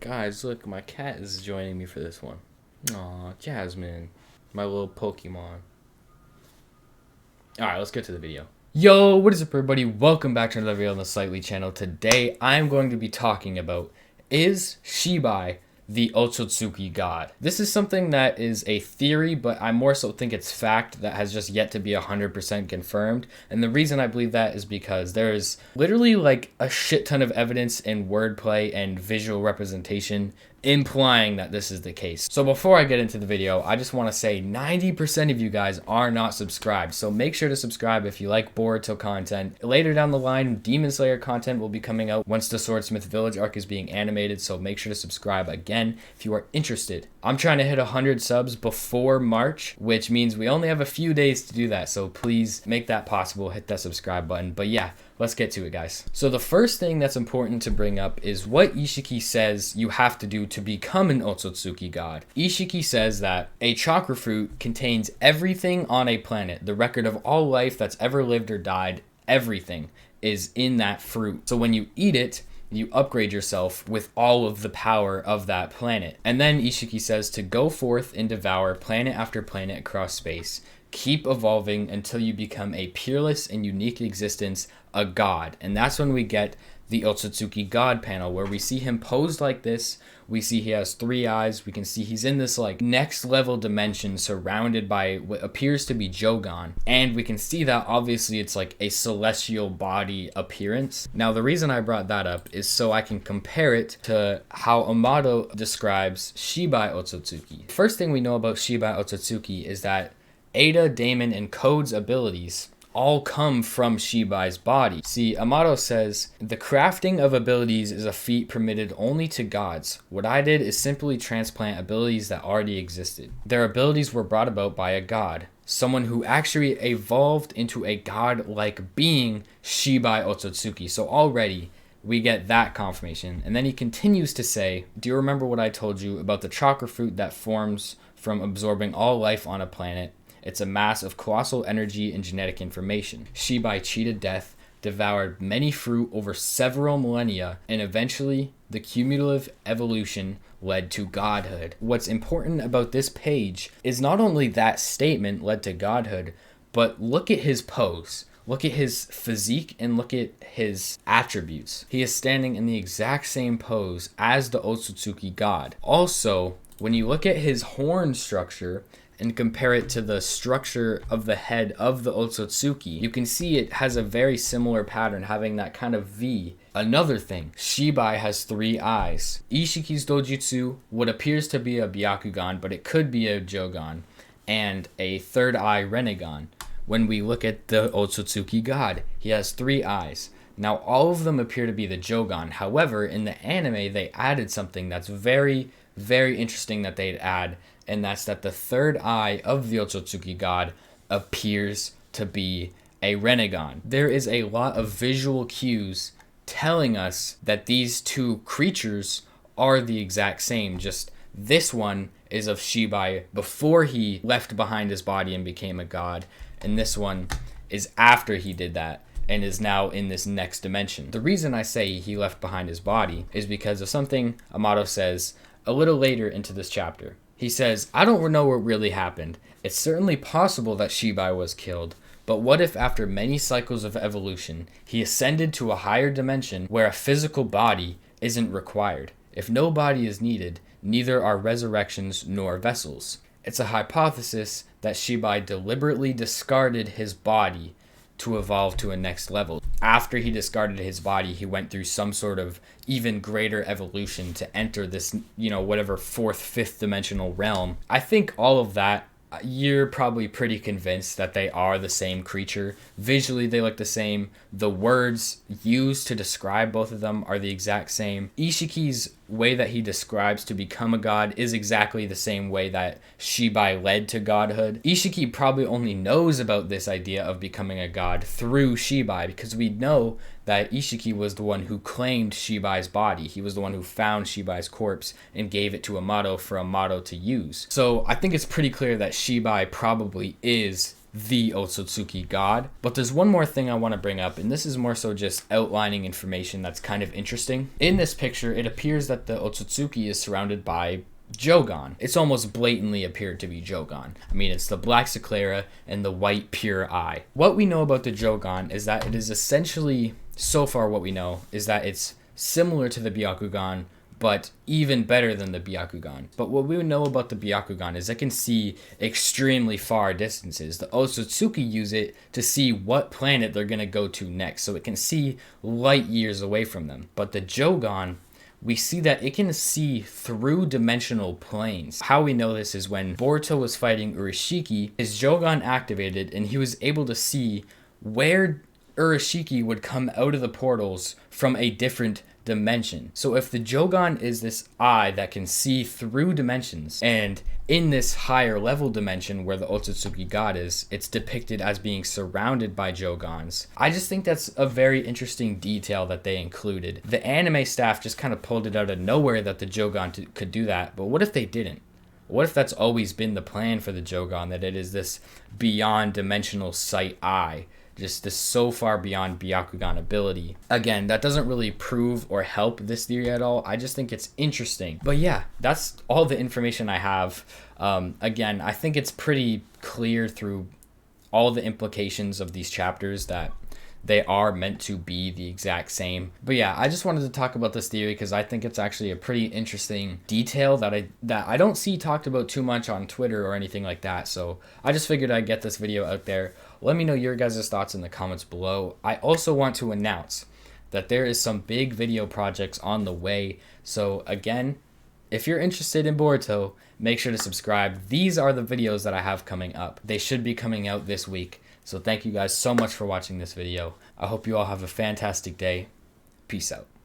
Guys, look, my cat is joining me for this one. Aw, Jasmine. My little Pokemon. Alright, let's get to the video. Yo, what is up everybody? Welcome back to another video on the Slightly channel. Today, I'm going to be talking about, is Shibai the Otsutsuki god? This is something that is a theory, but I more so think it's fact that has just yet to be 100% confirmed. And the reason I believe that is because there is literally like a shit ton of evidence in wordplay and visual representation implying that this is the case. So before I get into the video, I just want to say 90% of you guys are not subscribed. So make sure to subscribe if you like Boruto content. Later down the line, Demon Slayer content will be coming out once the Swordsmith Village arc is being animated. So make sure to subscribe again if you are interested. I'm trying to hit 100 subs before March, which means we only have a few days to do that. So please make that possible. Hit that subscribe button. But yeah, let's get to it, guys. So the first thing that's important to bring up is what Isshiki says you have to do to become an Otsutsuki god. Isshiki says that a chakra fruit contains everything on a planet. The record of all life that's ever lived or died, everything is in that fruit. So when you eat it, you upgrade yourself with all of the power of that planet. And then Isshiki says to go forth and devour planet after planet across space. Keep evolving until you become a peerless and unique existence, a god. And that's when we get the Otsutsuki god panel, where we see him posed like this. We see he has 3 eyes. We can see he's in this like next level dimension surrounded by what appears to be jogon. And we can see that obviously it's like a celestial body appearance. Now the reason I brought that up is so I can compare it to how Amato describes Shibai Otsutsuki. First thing we know about Shibai Otsutsuki is that Ada, Damon, and Code's abilities all come from Shibai's body. See, Amato says, the crafting of abilities is a feat permitted only to gods. What I did is simply transplant abilities that already existed. Their abilities were brought about by a god, someone who actually evolved into a god-like being, Shibai Otsutsuki. So already, we get that confirmation. And then he continues to say, do you remember what I told you about the chakra fruit that forms from absorbing all life on a planet? It's a mass of colossal energy and genetic information. Shibai cheated death, devoured many fruit over several millennia, and eventually the cumulative evolution led to godhood. What's important about this page is not only that statement led to godhood, but look at his pose. Look at his physique and look at his attributes. He is standing in the exact same pose as the Otsutsuki god. Also, when you look at his horn structure and compare it to the structure of the head of the Otsutsuki, you can see it has a very similar pattern, having that kind of V. Another thing, Shibai has 3 eyes. Isshiki's dojutsu, what appears to be a Byakugan, but it could be a jogon, and a 3rd eye Renegon. When we look at the Otsutsuki god, he has 3 eyes. Now all of them appear to be the jogon. However, in the anime, they added something that's very, very interesting that they'd add, and that's that the 3rd eye of the Otsutsuki god appears to be a Renegon. There is a lot of visual cues telling us that these 2 creatures are the exact same, just this one is of Shibai before he left behind his body and became a god, and this one is after he did that and is now in this next dimension. The reason I say he left behind his body is because of something Amato says a little later into this chapter. He says, I don't know what really happened. It's certainly possible that Shibai was killed, but what if after many cycles of evolution, he ascended to a higher dimension where a physical body isn't required? If no body is needed, neither are resurrections nor vessels. It's a hypothesis that Shibai deliberately discarded his body to evolve to a next level. After he discarded his body, he went through some sort of even greater evolution to enter this, whatever 4th, 5th dimensional realm. I think all of that, you're probably pretty convinced that they are the same creature. Visually, they look the same. The words used to describe both of them are the exact same. Isshiki's way that he describes to become a god is exactly the same way that Shibai led to godhood. Isshiki probably only knows about this idea of becoming a god through Shibai, because we know that Isshiki was the one who claimed Shibai's body. He was the one who found Shibai's corpse and gave it to Amato for Amato to use. So I think it's pretty clear that Shibai probably is the Otsutsuki god. But there's one more thing I want to bring up, and this is more so just outlining information that's kind of interesting. In this picture, it appears that the Otsutsuki is surrounded by jogon. It's almost blatantly appeared to be jogon. I mean, it's the black sclera and the white pure eye. What we know about the jogon is that it is essentially, so far what we know, is that it's similar to the Byakugan, but even better than the Byakugan. But what we know about the Byakugan is it can see extremely far distances. The Otsutsuki use it to see what planet they're going to go to next, so it can see light years away from them. But the jogon, we see that it can see through dimensional planes. How we know this is when Boruto was fighting Isshiki, his jogon activated and he was able to see where Isshiki would come out of the portals from a different dimension. So if the jogon is this eye that can see through dimensions, and in this higher level dimension where the Otsutsuki god is, it's depicted as being surrounded by jogons. I just think that's a very interesting detail that they included. The anime staff just kind of pulled it out of nowhere that the jogon could do that, but what if they didn't? What if that's always been the plan for the jogon, that it is this beyond dimensional sight eye? Just this so far beyond Byakugan ability. Again, that doesn't really prove or help this theory at all. I just think it's interesting. But yeah, that's all the information I have. Again, I think it's pretty clear through all the implications of these chapters that they are meant to be the exact same. But yeah, I just wanted to talk about this theory because I think it's actually a pretty interesting detail that I don't see talked about too much on Twitter or anything like that. So I just figured I'd get this video out there. Let me know your guys' thoughts in the comments below. I also want to announce that there is some big video projects on the way. So again, if you're interested in Boruto, make sure to subscribe. These are the videos that I have coming up. They should be coming out this week. So thank you guys so much for watching this video. I hope you all have a fantastic day. Peace out.